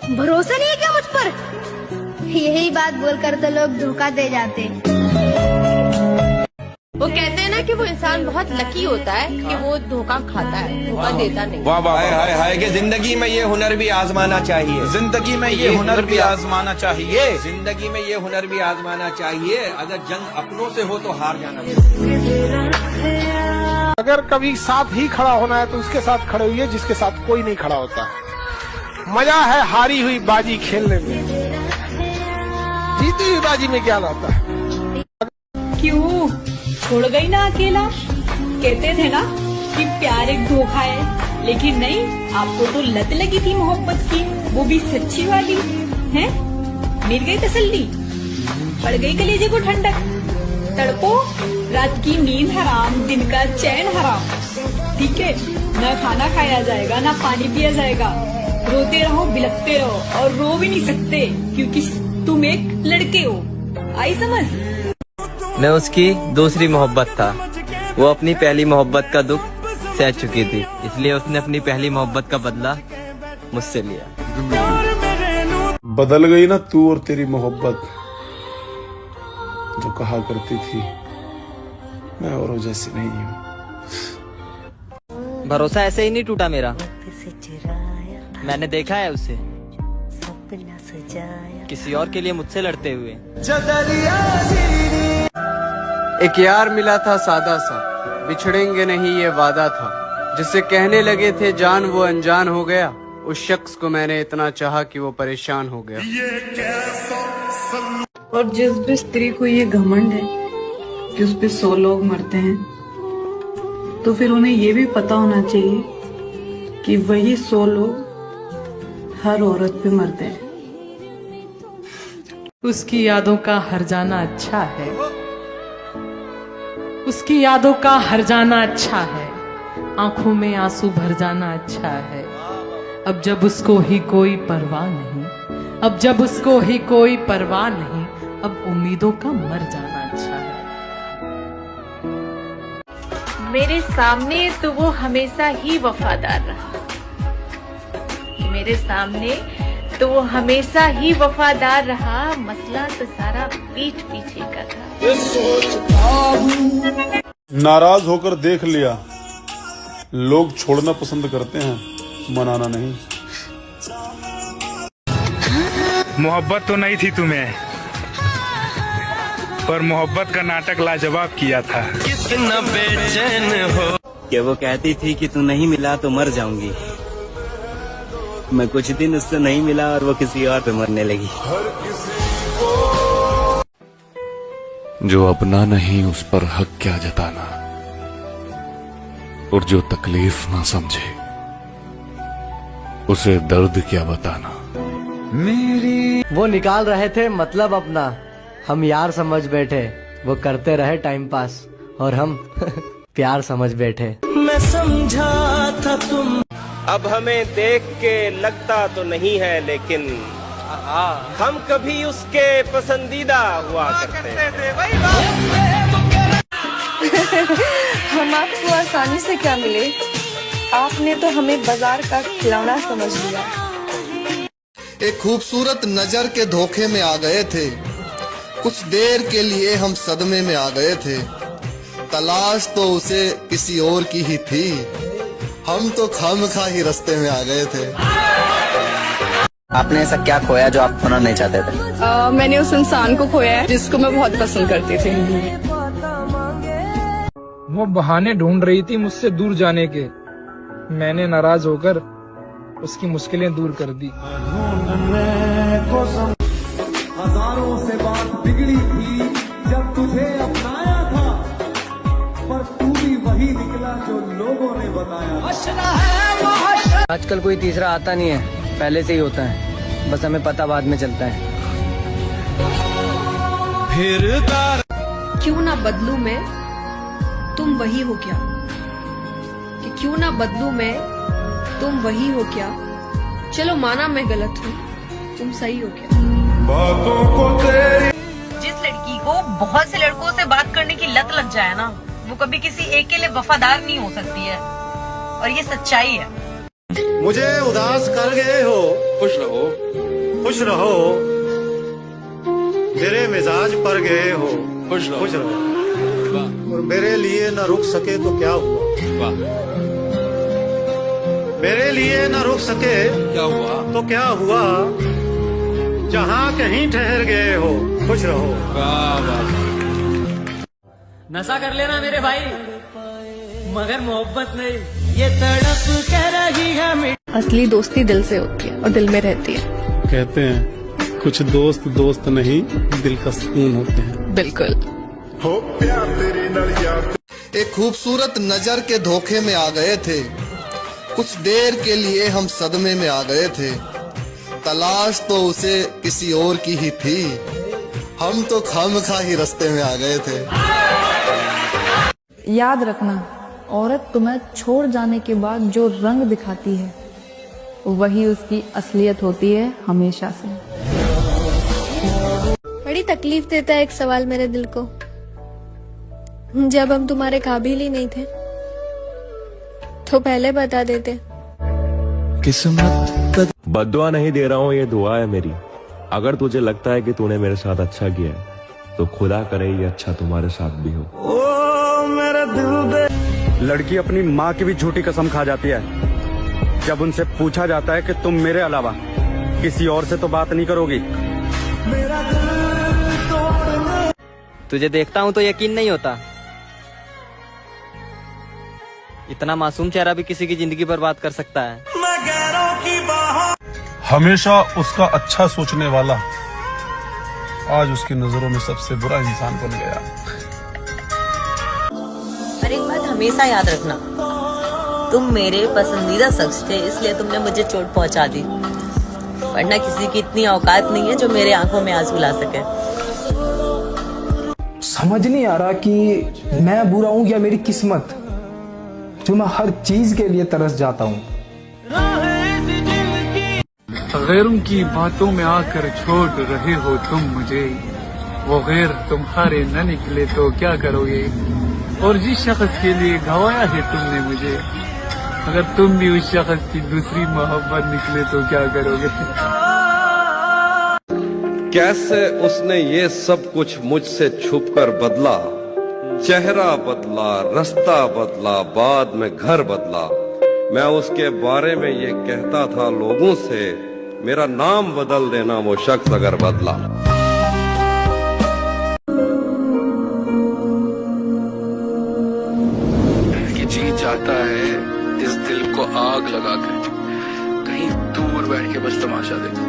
भरोसा नहीं है क्या मुझ पर? यही बात बोलकर तो लोग धोखा दे जाते। वो कहते हैं ना कि वो इंसान बहुत लकी होता है कि वो धोखा खाता है, धोखा देता नहीं। वाह वाह हाय हाय कि जिंदगी में ये हुनर भी आजमाना चाहिए। जिंदगी में ये हुनर भी आजमाना चाहिए। जिंदगी में ये हुनर भी आजमाना चाहिए। अगर जंग अपनों से हो तो हार जाना चाहिए। अगर कभी साथ ही खड़ा होना है तो उसके साथ खड़े हुए जिसके साथ कोई नहीं खड़ा होता। मजा है हारी हुई बाजी खेलने में, जीती हुई बाजी में क्या आता है। क्यों छोड़ गई ना अकेला? कहते थे ना कि प्यार एक धोखा है, लेकिन नहीं, आपको तो लत लगी थी मोहब्बत की, वो भी सच्ची वाली है। मिल गई तसल्ली, पड़ गई कलेजे को ठंडक। तड़पो, रात की नींद हराम, दिन का चैन हराम। ठीक है, न खाना खाया जाएगा, न पानी पिया जाएगा। रोते रहो, बिलखते रहो, और रो भी नहीं सकते क्योंकि तुम एक लड़के हो। आई समझ? मैं उसकी दूसरी मोहब्बत था। वो अपनी पहली मोहब्बत का दुख सह चुकी थी, इसलिए उसने अपनी पहली मोहब्बत का बदला मुझसे लिया। बदल गई ना तू और तेरी मोहब्बत, जो कहा करती थी मैं औरों जैसी नहीं हूँ। भरोसा ऐसे ही नहीं टूटा मेरा, मैंने देखा है उसे किसी और के लिए मुझसे लड़ते हुए। एक यार मिला था सादा सा, बिछड़ेंगे नहीं ये वादा था। जिससे कहने लगे थे जान वो अनजान हो गया। उस शख्स को मैंने इतना चाहा कि वो परेशान हो गया। और जिस भी स्त्री को ये घमंड है कि उस पे 100 लोग मरते हैं, तो फिर उन्हें ये भी पता होना चाहिए कि वही 100 लोग हर औरत पे मरते हैं। उसकी यादों का हर जाना अच्छा है, उसकी यादों का हर जाना अच्छा है, आंखों में आंसू भर जाना अच्छा है। अब जब उसको ही कोई परवाह नहीं, अब जब उसको ही कोई परवाह नहीं, अब उम्मीदों का मर जाना अच्छा है। मेरे सामने तो वो हमेशा ही वफादार रहा, मेरे सामने तो वो हमेशा ही वफादार रहा। मसला तो सारा पीठ पीछे का था। नाराज होकर देख लिया, लोग छोड़ना पसंद करते हैं, मनाना नहीं। मोहब्बत तो नहीं थी तुम्हें, पर मोहब्बत का नाटक लाजवाब किया था। कितना बेचैन हो कि वो कहती थी कि तू नहीं मिला तो मर जाऊंगी। मैं कुछ दिन उससे नहीं मिला और वो किसी और पे मरने लगी। जो अपना नहीं उस पर हक क्या जताना, और जो तकलीफ ना समझे उसे दर्द क्या बताना। वो निकाल रहे थे मतलब अपना, हम यार समझ बैठे। वो करते रहे टाइम पास और हम प्यार समझ बैठे। मैं समझा था तुम। अब हमें देख के लगता तो नहीं है, लेकिन हम कभी उसके पसंदीदा हुआ करते थे। हम आपको आसानी से क्या मिले, आपने तो हमें बाजार का खिलौना समझ लिया। एक खूबसूरत नजर के धोखे में आ गए थे, कुछ देर के लिए हम सदमे में आ गए थे। तलाश तो उसे किसी और की ही थी, हम तो खामखा ही रास्ते में आ गए थे। आपने ऐसा क्या खोया जो आप खोना नहीं चाहते थे? मैंने उस इंसान को खोया है जिसको मैं बहुत पसंद करती थी। वो बहाने ढूंढ रही थी मुझसे दूर जाने के, मैंने नाराज होकर उसकी मुश्किलें दूर कर दी। हजारों से बात बिगड़ी थी जब तुझे अपनाया था, पर तू भी वही निकला जो लोगों ने बताया। आजकल कोई तीसरा आता नहीं है, पहले से ही होता है, बस हमें पता बाद में चलता है। क्यों ना बदलूं मैं, तुम वही हो क्या? कि क्यों ना बदलूं मैं, तुम वही हो क्या? चलो माना मैं गलत हूँ, तुम सही हो क्या? जिस लड़की को बहुत से लड़कों से बात करने की लत लग जाए ना, वो कभी किसी एक के लिए वफादार नहीं हो सकती है, और ये सच्चाई है। मुझे उदास कर गए हो, खुश रहो। खुश रहो, मेरे मिजाज पर गए हो। खुश रहो। और मेरे लिए न रुक सके तो क्या हुआ, मेरे लिए न रुक सके क्या हुआ तो क्या हुआ, जहाँ कहीं ठहर गए हो। खुश रहो। नशा कर लेना मेरे भाई, मगर मोहब्बत नहीं। ये तड़प कह रही है। असली दोस्ती दिल से होती है और दिल में रहती है। कहते हैं कुछ दोस्त दोस्त नहीं, दिल का सुकून होते हैं। बिल्कुल। एक खूबसूरत नजर के धोखे में आ गए थे, कुछ देर के लिए हम सदमे में आ गए थे। तलाश तो उसे किसी और की ही थी, हम तो खामखा ही रास्ते में आ गए थे। याद रखना, औरत तुम्हें छोड़ जाने के बाद जो रंग दिखाती है वही उसकी असलियत होती है हमेशा से। बड़ी तकलीफ देता है एक सवाल मेरे दिल को, जब हम तुम्हारे काबिल ही नहीं थे तो पहले बता देते। किस्मत बद्दुआ नहीं दे रहा हूँ, ये दुआ है मेरी। अगर तुझे लगता है कि तूने मेरे साथ अच्छा किया है तो खुदा करे ये अच्छा तुम्हारे साथ भी हो। ओ मेरे दिल दे। लड़की अपनी माँ की भी झूठी कसम खा जाती है जब उनसे पूछा जाता है कि तुम मेरे अलावा किसी और से तो बात नहीं करोगी। तुझे देखता हूँ तो यकीन नहीं होता, इतना मासूम चेहरा भी किसी की जिंदगी बर्बाद कर सकता है। हमेशा उसका अच्छा सोचने वाला आज उसकी नजरों में सबसे बुरा इंसान बन गया। पर एक बात हमेशा याद रखना, तुम मेरे पसंदीदा शख्स थे, इसलिए तुमने मुझे चोट पहुंचा दी, वरना किसी की इतनी औकात नहीं है जो मेरे आंखों में आंसू ला सके। समझ नहीं आ रहा कि मैं बुरा हूँ या मेरी किस्मत, जो मैं हर चीज के लिए तरस जाता हूँ। गैरों की बातों में आकर छोड़ रहे हो तुम मुझे, वो गैर तुम्हारे न निकले तो क्या करोगे। और जिस शख्स के लिए गवाया है तुमने मुझे, अगर तुम भी उस शख्स की दूसरी मोहब्बत निकले तो क्या करोगे। कैसे उसने ये सब कुछ मुझसे छुपकर बदला, चेहरा बदला, रास्ता बदला, बाद में घर बदला। मैं उसके बारे में ये कहता था लोगों से, मेरा नाम बदल देना वो शख्स अगर बदला। कि जी चाहता है इस दिल को आग लगाकर कहीं दूर बैठ के बस तमाशा देखे।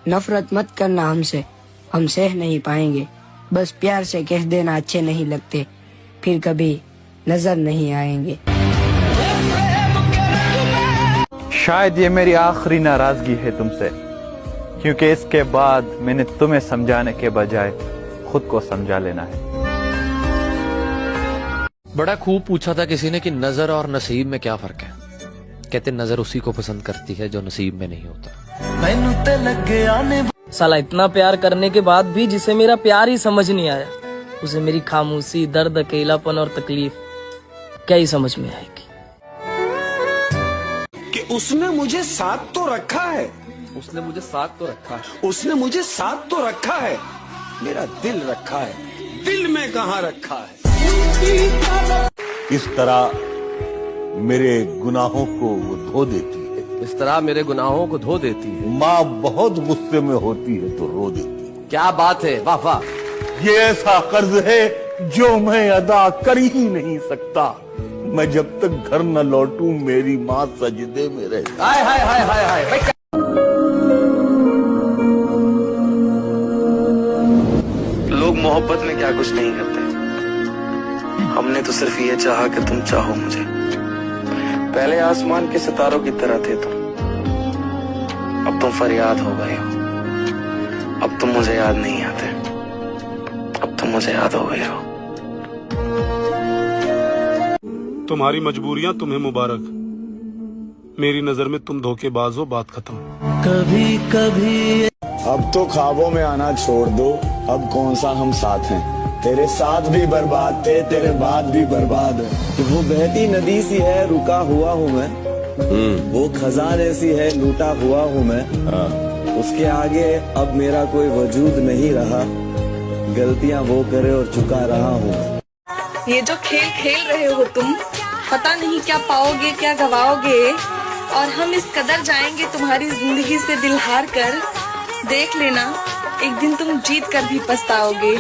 नफरत मत करना हमसे, हम सह नहीं पाएंगे। बस प्यार से कह देना अच्छे नहीं लगते, फिर कभी नजर नहीं आएंगे। शायद ये मेरी आखिरी नाराजगी है तुमसे, क्योंकि इसके बाद मैंने तुम्हें समझाने के बजाय खुद को समझा लेना है। बड़ा खूब पूछा था किसी ने कि नजर और नसीब में क्या फर्क है। कहते नजर उसी को पसंद करती है जो नसीब में नहीं होता। साला इतना प्यार करने के बाद भी जिसे मेरा प्यार ही समझ नहीं आया, उसे मेरी खामोशी, दर्द, अकेलापन और तकलीफ क्या ही समझ में आएगी। कि उसने मुझे साथ तो रखा है, उसने मुझे साथ तो रखा है, उसने मुझे साथ तो रखा है, मेरा दिल रखा है, दिल में कहाँ रखा है। इस तरह मेरे गुनाहों को वो धो देती है, इस तरह मेरे गुनाहों को धो देती है। माँ बहुत गुस्से में होती है तो रो देती है। क्या बात है, वाह वाह। ये ऐसा कर्ज है जो मैं अदा कर ही नहीं सकता। मैं जब तक घर न लौटूं मेरी माँ सजदे में रहती। हाय हाय हाय हाय हाय। लोग मोहब्बत में क्या कुछ नहीं करते, हमने तो सिर्फ ये चाहा कि तुम चाहो मुझे। पहले आसमान के सितारों की तरह थे तुम, अब तुम फरियाद हो गए हो। अब तुम मुझे याद नहीं आते, अब तुम मुझे याद हो गए हो। तुम्हारी मजबूरियां तुम्हें मुबारक, मेरी नजर में तुम धोखेबाज हो, बात खत्म। कभी कभी अब तो ख्वाबों में आना छोड़ दो, अब कौन सा हम साथ हैं। तेरे साथ भी बर्बाद थे, तेरे बाद भी बर्बाद है। वो बहती नदी सी है, रुका हुआ हूँ मैं, वो खजान ऐसी है, लूटा हुआ हूँ मैं। उसके आगे अब मेरा कोई वजूद नहीं रहा। गलतियां वो करे और चुका रहा हूँ। ये जो खेल खेल रहे हो तुम, पता नहीं क्या पाओगे क्या गवाओगे, और हम इस कदर जाएंगे तुम्हारी जिंदगी से दिल हार कर। देख लेना, एक दिन तुम जीत कर भी पछताओगे।